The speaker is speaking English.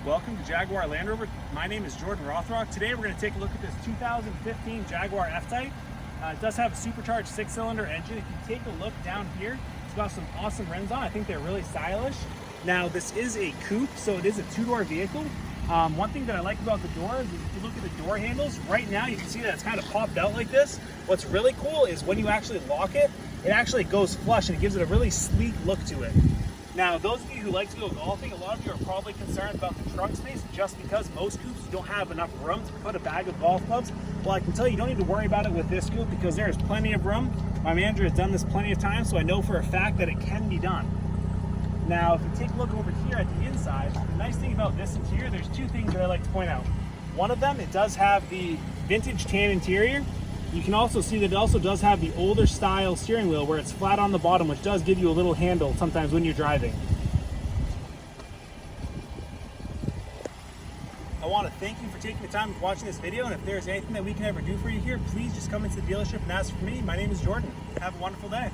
Welcome to Jaguar Land Rover. My name is Jordan Rothrock. Today we're going to take a look at this 2015 Jaguar F-Type. It does have a supercharged 6-cylinder engine. If you take a look down here, it's got some awesome rims on. I think they're really stylish. Now this is a coupe, so it is a two-door vehicle. One thing that I like about the doors is if you look at the door handles, right now you can see that it's kind of popped out like this. What's really cool is when you actually lock it, it actually goes flush and it gives it a really sleek look to it. Now, those of you who like to go golfing, a lot of you are probably concerned about the trunk space just because most coupes don't have enough room to put a bag of golf clubs. Well, I can tell you, you don't need to worry about it with this coupe because there is plenty of room. My manager has done this plenty of times, so I know for a fact that it can be done. Now, if you take a look over here at the inside, the nice thing about this interior, there's two things that I like to point out. One of them, it does have the vintage tan interior. You can also see that it also does have the older style steering wheel where it's flat on the bottom, which does give you a little handle sometimes when you're driving. I want to thank you for taking the time to watching this video, and if there's anything that we can ever do for you here, please just come into the dealership and ask for me. My name is Jordan. Have a wonderful day.